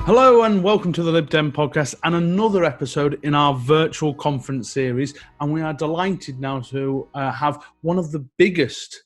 Hello and welcome to the Lib Dem Podcast and another episode in our virtual conference series. And we are delighted now to have one of the biggest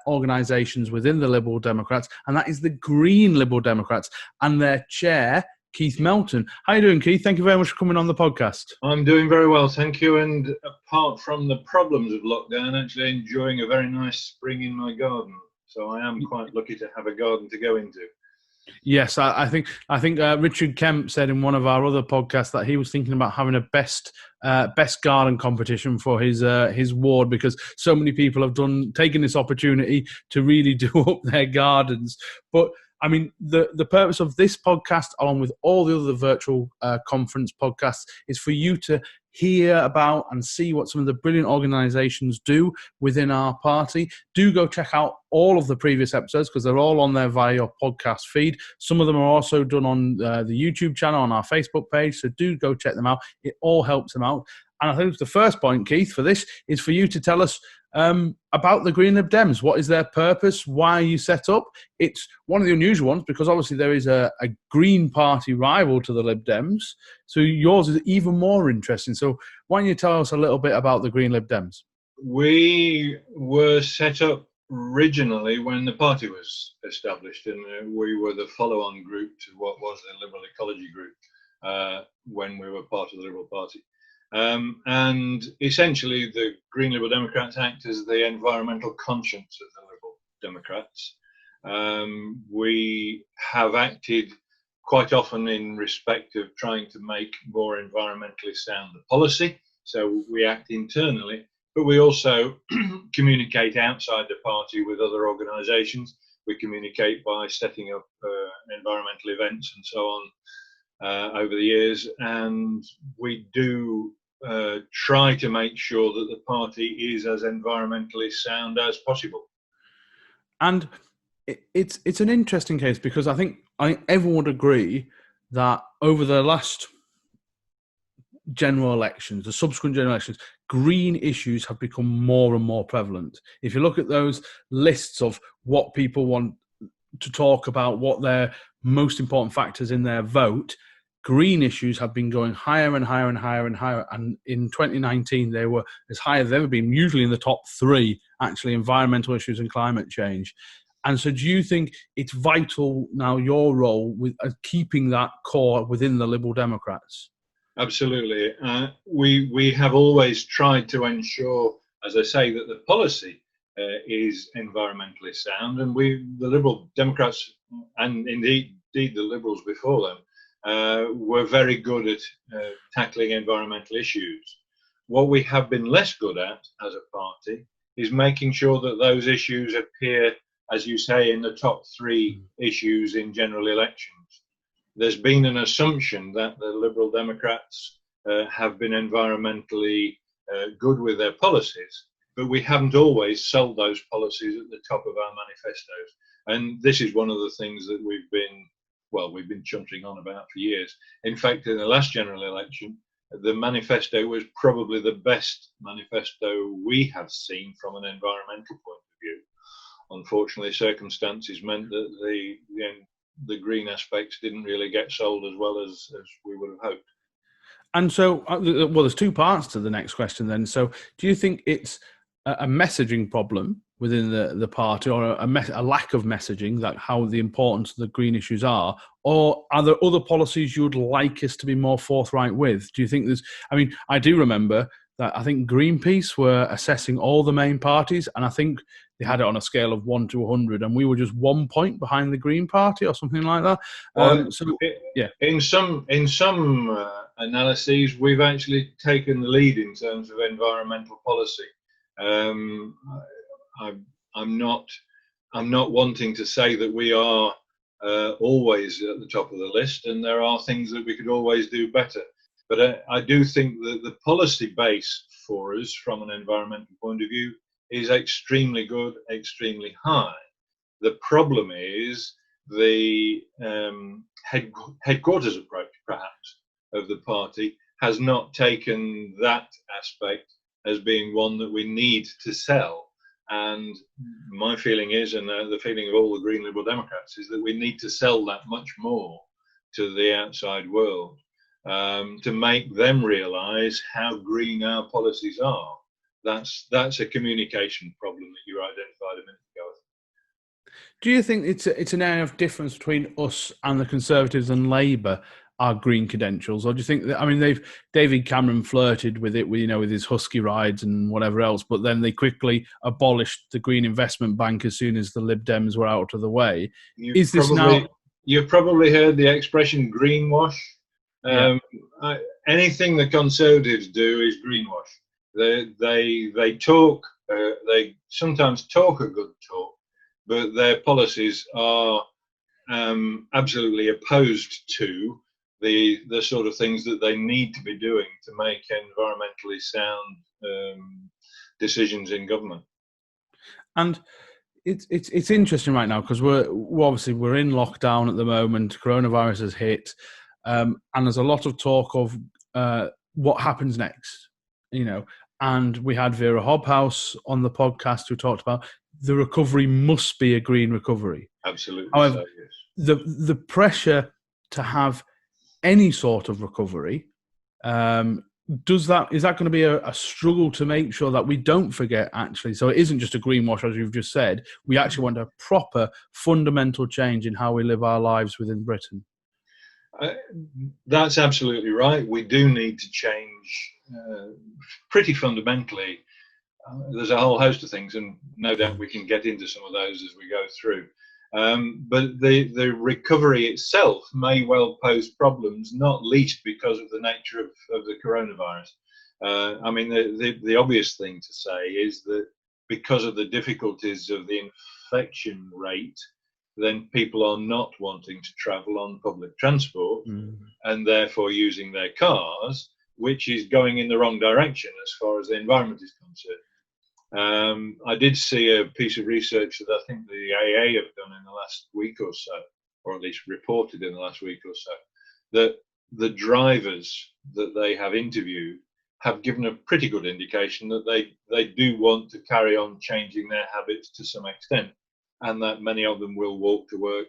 organisations within the Liberal Democrats, and that is the Green Liberal Democrats and their chair, Keith Melton. How are you doing, Keith? Thank you very much for coming on the podcast. I'm doing very well, thank you. And apart from the problems of lockdown, actually enjoying a very nice spring in my garden. So I am quite lucky to have a garden to go into. Yes, I think Richard Kemp said in one of our other podcasts that he was thinking about having a best garden competition for his ward, because so many people have taken this opportunity to really do up their gardens. But I mean, the purpose of this podcast, along with all the other virtual conference podcasts, is for you to hear about and see what some of the brilliant organisations do within our party. Do go check out all of the previous episodes, because they're all on there via your podcast feed. Some of them are also done on the YouTube channel, on our Facebook page, so do go check them out. It all helps them out. And I think the first point, Keith, for this is for you to tell us about the Green LibDems. What is their purpose? Why are you set up? It's one of the unusual ones, because obviously there is a Green Party rival to the Lib Dems. So yours is even more interesting. So why don't you tell us a little bit about the Green LibDems? We were set up originally when the party was established, and we were the follow-on group to what was the Liberal Ecology Group when we were part of the Liberal Party. And essentially, the Green Liberal Democrats act as the environmental conscience of the Liberal Democrats. We have acted quite often in respect of trying to make more environmentally sound the policy. So we act internally, but we also communicate outside the party with other organisations. We communicate by setting up environmental events and so on over the years, and we do try to make sure that the party is as environmentally sound as possible. And it's an interesting case, because I think everyone would agree that over the last general elections, the subsequent general elections, green issues have become more and more prevalent. If you look at those lists of what people want to talk about, what their most important factors in their vote, green issues have been going higher and higher and higher and higher. And in 2019, they were as high as they've ever been, usually in the top three, actually, environmental issues and climate change. And so do you think it's vital now, your role with keeping that core within the Liberal Democrats? Absolutely. We have always tried to ensure, as I say, that the policy is environmentally sound. And the Liberal Democrats, and indeed the Liberals before them, were very good at tackling environmental issues. What we have been less good at as a party is making sure that those issues appear, as you say, in the top three issues in general elections. There's been an assumption that the Liberal Democrats have been environmentally good with their policies, but we haven't always sold those policies at the top of our manifestos. And this is one of the things that we've been chuntering on about for years. In fact, in the last general election, the manifesto was probably the best manifesto we have seen from an environmental point of view. Unfortunately, circumstances meant that the green aspects didn't really get sold as well as we would have hoped. And so, there's two parts to the next question then. So do you think it's a messaging problem within the party, or a lack of messaging, that how the importance of the green issues are, or are there other policies you would like us to be more forthright with? Do you think I do remember that I think Greenpeace were assessing all the main parties, and I think they had it on a scale of 1 to 100, and we were just 1 point behind the Green Party or something like that. In some analyses, we've actually taken the lead in terms of environmental policy. I'm not wanting to say that we are always at the top of the list, and there are things that we could always do better. But I do think that the policy base for us, from an environmental point of view, is extremely good, extremely high. The problem is the headquarters approach, perhaps, of the party has not taken that aspect as being one that we need to sell. And my feeling is, and the feeling of all the Green Liberal Democrats, is that we need to sell that much more to the outside world, to make them realise how green our policies are. That's a communication problem that you identified a minute ago. Do you think it's an area of difference between us and the Conservatives and Labour, our green credentials, or do you think that, I mean, David Cameron flirted with it, with his husky rides and whatever else, but then they quickly abolished the Green Investment Bank as soon as the Lib Dems were out of the way. You've probably heard the expression greenwash. Yeah. Anything the Conservatives do is greenwash. They talk. They sometimes talk a good talk, but their policies are absolutely opposed to the sort of things that they need to be doing to make environmentally sound decisions in government. And it's interesting right now because we're in lockdown at the moment. Coronavirus has hit, and there's a lot of talk of what happens next. And we had Vera Hobhouse on the podcast who talked about the recovery must be a green recovery. Absolutely. However, so, yes. the pressure to have any sort of recovery, is that going to be a struggle to make sure that we don't forget, actually? So it isn't just a greenwash, as you've just said. We actually want a proper fundamental change in how we live our lives within Britain. That's absolutely right. We do need to change pretty fundamentally. There's a whole host of things, and no doubt we can get into some of those as we go through. But the recovery itself may well pose problems, not least because of the nature of the coronavirus. I mean, the obvious thing to say is that because of the difficulties of the infection rate, then people are not wanting to travel on public transport and therefore using their cars, which is going in the wrong direction as far as the environment is concerned. I did see a piece of research that I think the AA have done in the last week or so, or at least reported in the last week or so, that the drivers that they have interviewed have given a pretty good indication that they do want to carry on changing their habits to some extent, and that many of them will walk to work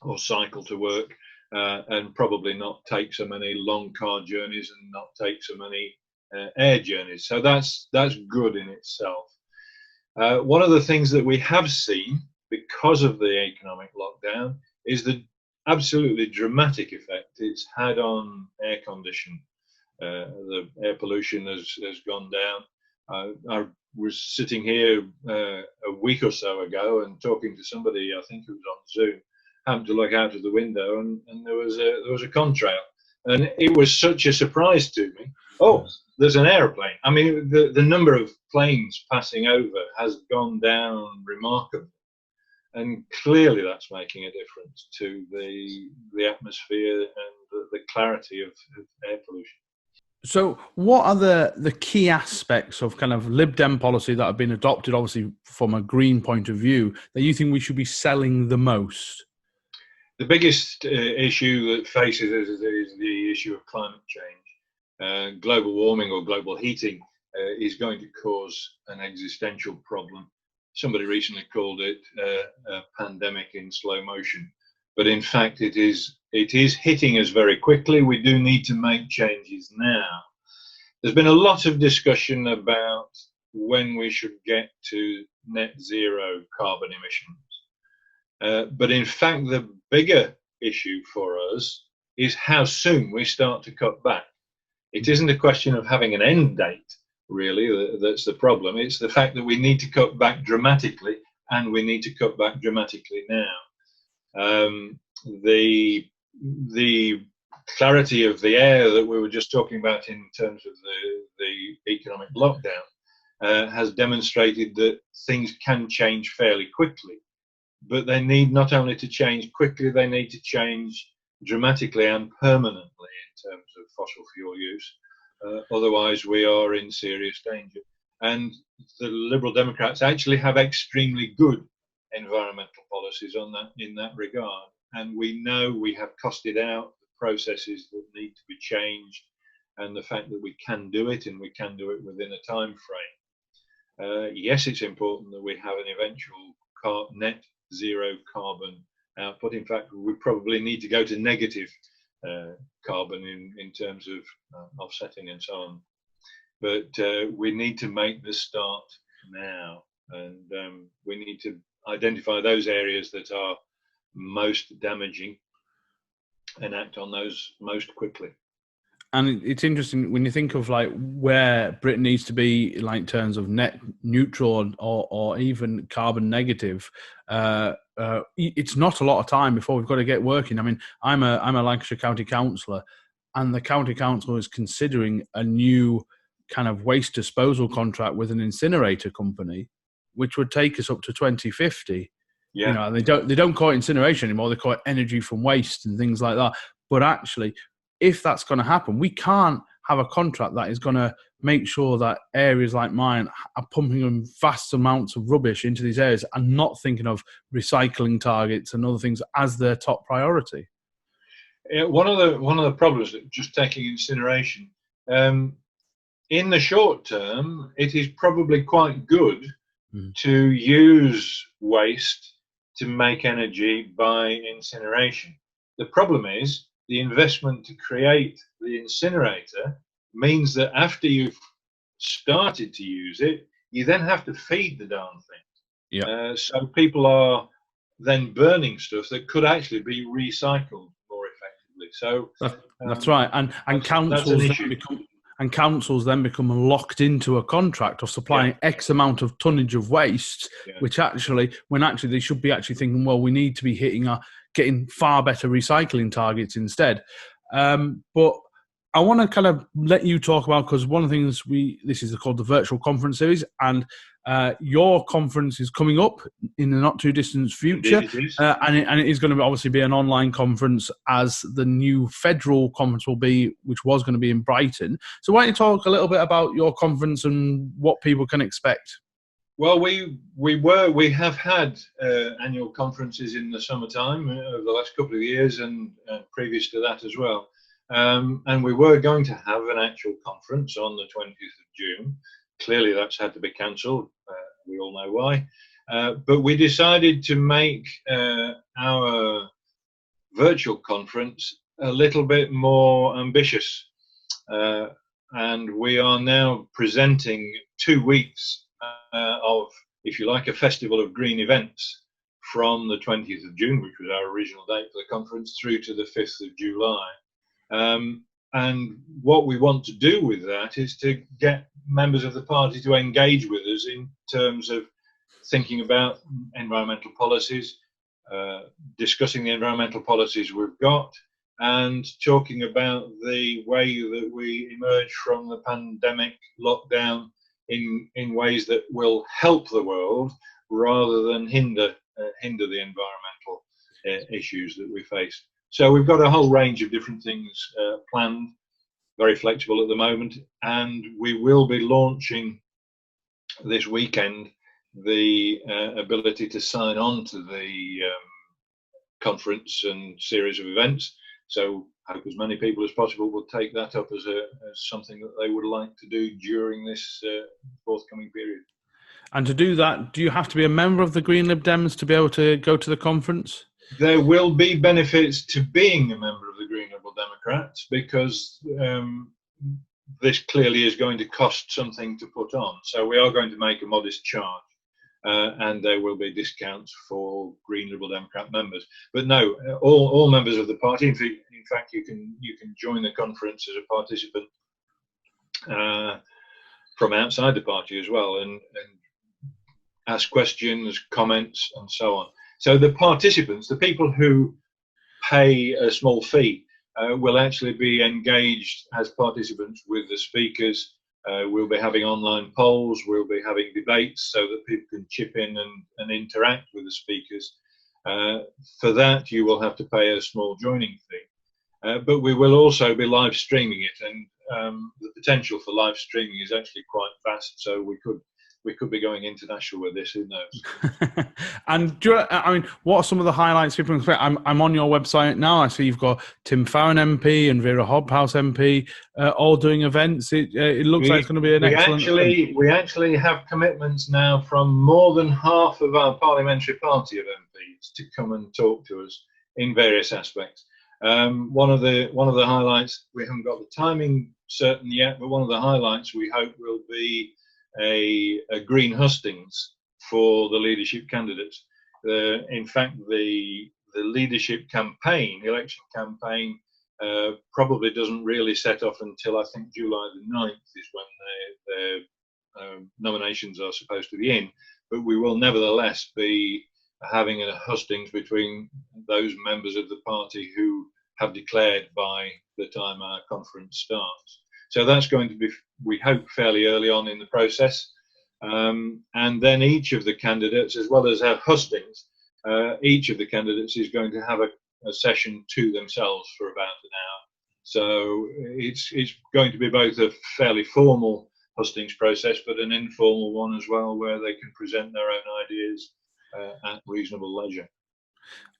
or cycle to work, and probably not take so many long car journeys and not take so many air journeys. So that's good in itself. One of the things that we have seen because of the economic lockdown is the absolutely dramatic effect it's had on air condition. The air pollution has gone down. I was sitting here a week or so ago and talking to somebody, I think it was on Zoom, happened to look out of the window and there was a contrail, and it was such a surprise to me. Oh, there's an aeroplane. I mean, the number of planes passing over has gone down remarkably, and clearly that's making a difference to the atmosphere and the clarity of air pollution. So what are the key aspects of kind of Lib Dem policy that have been adopted, obviously from a green point of view, that you think we should be selling the most? The biggest issue that faces us is the issue of climate change. Global warming or global heating is going to cause an existential problem. Somebody recently called it a pandemic in slow motion. But in fact, it is hitting us very quickly. We do need to make changes now. There's been a lot of discussion about when we should get to net zero carbon emissions. But in fact, the bigger issue for us is how soon we start to cut back. It isn't a question of having an end date, really, that's the problem. It's the fact that we need to cut back dramatically, and we need to cut back dramatically now. The clarity of the air that we were just talking about in terms of the economic lockdown has demonstrated that things can change fairly quickly, but they need not only to change quickly, they need to change dramatically and permanently in terms of fossil fuel use. Otherwise, we are in serious danger. And the Liberal Democrats actually have extremely good environmental policies in that regard, and we know we have costed out the processes that need to be changed, and the fact that we can do it, and we can do it within a time frame. Yes, it's important that we have an eventual net zero carbon output. In fact, we probably need to go to negative carbon in terms of offsetting and so on. But we need to make the start now, and we need to identify those areas that are most damaging and act on those most quickly. And it's interesting when you think of like where Britain needs to be, like in terms of net neutral or even carbon negative. It's not a lot of time before we've got to get working. I mean, I'm a Lancashire County Councillor, and the County Council is considering a new kind of waste disposal contract with an incinerator company, which would take us up to 2050. Yeah. You know, they don't call it incineration anymore. They call it energy from waste and things like that. But actually, if that's going to happen, we can't have a contract that is going to make sure that areas like mine are pumping in vast amounts of rubbish into these areas and not thinking of recycling targets and other things as their top priority. Yeah, one of the problems, just taking incineration, in the short term, it is probably quite good to use waste to make energy by incineration. The problem is the investment to create the incinerator means that after you've started to use it, you then have to feed the darn thing. Yeah. So people are then burning stuff that could actually be recycled more effectively. So that's right. And councils then become locked into a contract of supplying X amount of tonnage of waste, which when they should be actually thinking, well, we need to be getting far better recycling targets instead. But I want to kind of let you talk about, because one of the things this is called the virtual conference series, and your conference is coming up in the not too distant future. And it is going to obviously be an online conference, as the new federal conference will be, which was going to be in Brighton. So why don't you talk a little bit about your conference and what people can expect? Well, we have had annual conferences in the summertime over the last couple of years, and previous to that as well. And we were going to have an actual conference on the 20th of June. Clearly, that's had to be cancelled. We all know why. But we decided to make our virtual conference a little bit more ambitious. And we are now presenting 2 weeks of, if you like, a festival of green events from the 20th of June, which was our original date for the conference, through to the 5th of July. And what we want to do with that is to get members of the party to engage with us in terms of thinking about environmental policies, discussing the environmental policies we've got, and talking about the way that we emerge from the pandemic lockdown in ways that will help the world rather than hinder the environmental issues that we face. So we've got a whole range of different things planned, very flexible at the moment, and we will be launching this weekend the ability to sign on to the conference and series of events. So I hope as many people as possible will take that up as something that they would like to do during this forthcoming period. And to do that, do you have to be a member of the Green LibDems to be able to go to the conference? There will be benefits to being a member of the Green Liberal Democrats, because this clearly is going to cost something to put on. So we are going to make a modest charge, and there will be discounts for Green Liberal Democrat members. But no, all members of the party. In fact, you can join the conference as a participant from outside the party as well, and ask questions, comments, and so on. So the participants, the people who pay a small fee, will actually be engaged as participants with the speakers. We'll be having online polls, we'll be having debates so that people can chip in and interact with the speakers. For that, you will have to pay a small joining fee. But we will also be live streaming it, and the potential for live streaming is actually quite vast, so we could be going international with this, who knows? And what are some of the highlights people can expect? I'm on your website now. I see you've got Tim Farron MP and Vera Hobhouse MP all doing events. It looks like it's going to be an excellent... We actually have commitments now from more than half of our parliamentary party of MPs to come and talk to us in various aspects. One of the highlights, we haven't got the timing certain yet, but one of the highlights we hope will be a green hustings for the leadership candidates. In fact, the leadership campaign, election campaign, probably doesn't really set off until I think July the 9th is when their nominations are supposed to be in. But we will nevertheless be having a hustings between those members of the party who have declared by the time our conference starts. So that's going to be, we hope, fairly early on in the process. And then each of the candidates, as well as our hustings, each of the candidates is going to have a session to themselves for about an hour. So it's going to be both a fairly formal hustings process, but an informal one as well, where they can present their own ideas at reasonable leisure.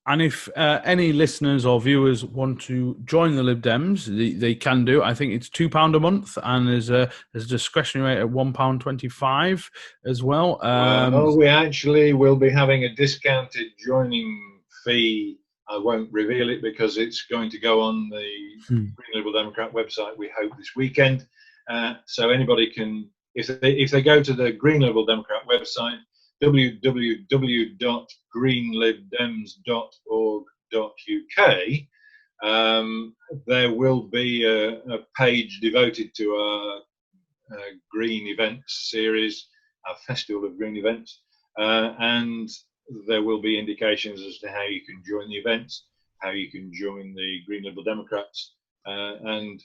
And if any listeners or viewers want to join the Lib Dems, they can do. I think it's £2 a month, and there's a discretionary rate at £1.25 as well. We actually will be having a discounted joining fee. I won't reveal it because it's going to go on the Green Liberal Democrat website, we hope, this weekend. So anybody can, if they go to the Green Liberal Democrat website, www.greenlibdems.org.uk, there will be a page devoted to our green events series, our festival of green events, and there will be indications as to how you can join the events, how you can join the Green Liberal Democrats, and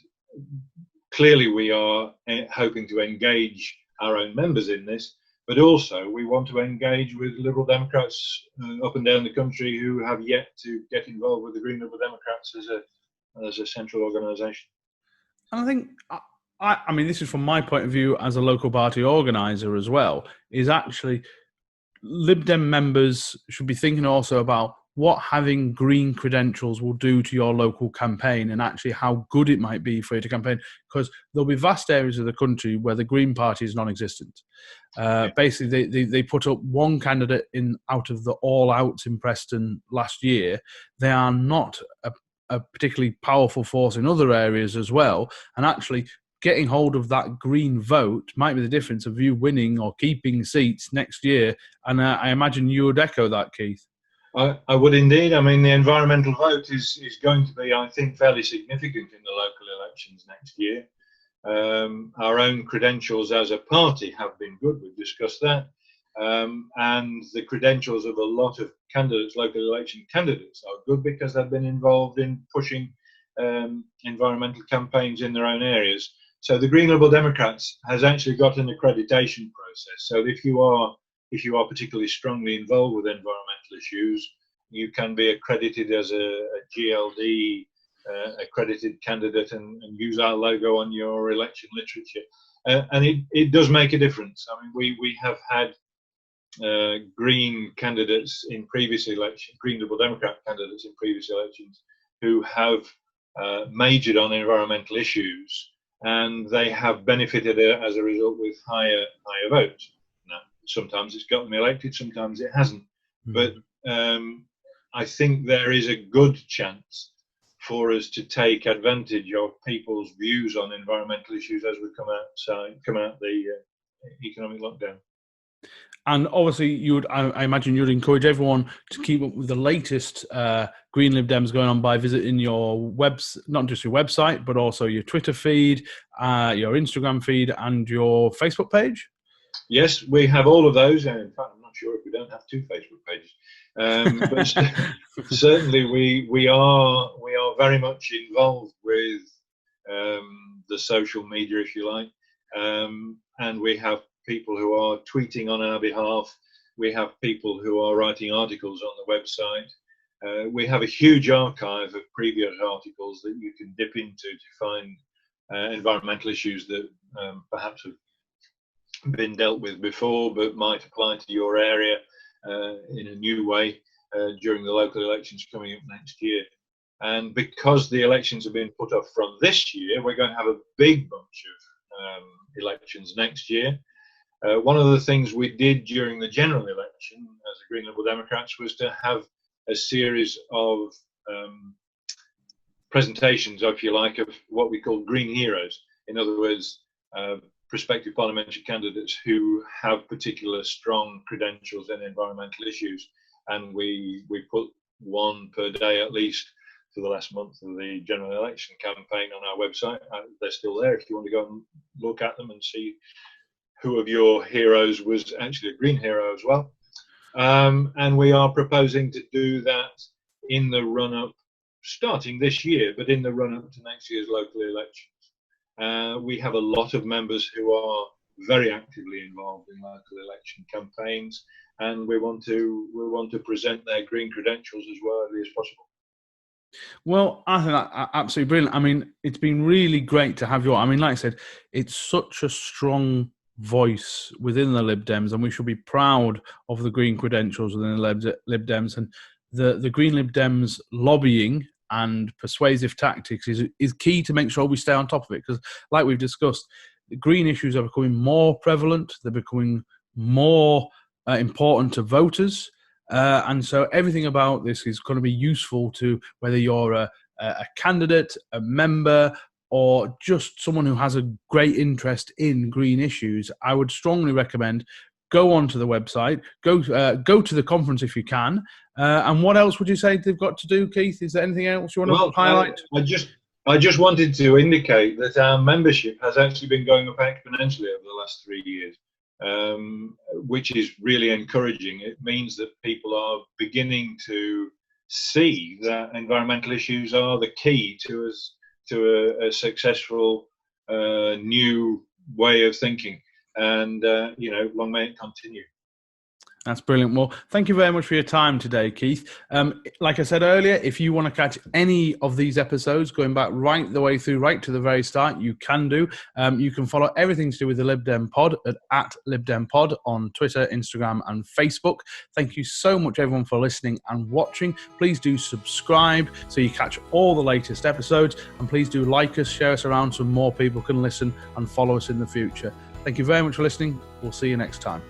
clearly we are hoping to engage our own members in this. But also, we want to engage with Liberal Democrats up and down the country who have yet to get involved with the Green Liberal Democrats as a central organisation. And I think, I mean, this is from my point of view as a local party organiser as well, is actually Lib Dem members should be thinking also about what having green credentials will do to your local campaign, and actually how good it might be for you to campaign, because there'll be vast areas of the country where the Green Party is non-existent. Basically, they put up one candidate out of the all-outs in Preston last year. They are not a particularly powerful force in other areas as well, and actually getting hold of that green vote might be the difference of you winning or keeping seats next year. And I imagine you would echo that, Keith. I would indeed. I mean, the environmental vote is going to be, I think, fairly significant in the local elections next year. Our own credentials as a party have been good. We've discussed that. And the credentials of a lot of candidates, local election candidates, are good because they've been involved in pushing environmental campaigns in their own areas. So the Green Liberal Democrats has actually got an accreditation process. So if you are particularly strongly involved with environmental issues, you can be accredited as a GLD accredited candidate and use our logo on your election literature. And it does make a difference. I mean, we have had Green candidates in previous elections, Green Liberal Democrat candidates in previous elections, who have majored on environmental issues, and they have benefited as a result with higher votes. Now, sometimes it's got them elected, sometimes it hasn't. But I think there is a good chance for us to take advantage of people's views on environmental issues as we come out the economic lockdown. And obviously, I imagine you'd encourage everyone to keep up with the latest Green Lib Dems going on by visiting your not just your website, but also your Twitter feed, your Instagram feed, and your Facebook page. Yes, we have all of those. And in fact, I'm not sure if we don't have two Facebook pages. But certainly, we are very much involved with the social media, if you like, and we have people who are tweeting on our behalf. We have people who are writing articles on the website. We have a huge archive of previous articles that you can dip into to find environmental issues that perhaps have been dealt with before but might apply to your area in a new way during the local elections coming up next year. And because the elections have been put off from this year, we're going to have a big bunch of elections next year. One of the things we did during the general election as the Green Liberal Democrats was to have a series of presentations, if you like, of what we call green heroes. In other words, prospective parliamentary candidates who have particular strong credentials in environmental issues. And we put one per day at least for the last month of the general election campaign on our website. They're still there if you want to go and look at them and see who of your heroes was actually a green hero as well. And we are proposing to do that in the run-up, starting this year, but in the run-up to next year's local elections. We have a lot of members who are very actively involved in local election campaigns, and we want to present their green credentials as widely as possible. Well, I think that absolutely brilliant. I mean, it's been really great to have you. I mean, like I said, it's such a strong voice within the Lib Dems, and we should be proud of the green credentials within the Lib Dems. And the Green Lib Dems lobbying and persuasive tactics is key to make sure we stay on top of it. Because, like we've discussed, the green issues are becoming more prevalent. They're becoming more important to voters. And so everything about this is going to be useful to whether you're a candidate, a member, or just someone who has a great interest in green issues. I would strongly recommend go onto the website, go to the conference if you can. And what else would you say they've got to do, Keith? Is there anything else you want to highlight? I just wanted to indicate that our membership has actually been going up exponentially over the last 3 years. Which is really encouraging. It means that people are beginning to see that environmental issues are the key to a successful new way of thinking. And, long may it continue. That's brilliant. Well, thank you very much for your time today, Keith. Like I said earlier, if you want to catch any of these episodes going back right the way through, right to the very start, you can do. You can follow everything to do with the Lib Dem Pod at Lib Dem Pod on Twitter, Instagram, and Facebook. Thank you so much, everyone, for listening and watching. Please do subscribe so you catch all the latest episodes. And please do like us, share us around so more people can listen and follow us in the future. Thank you very much for listening. We'll see you next time.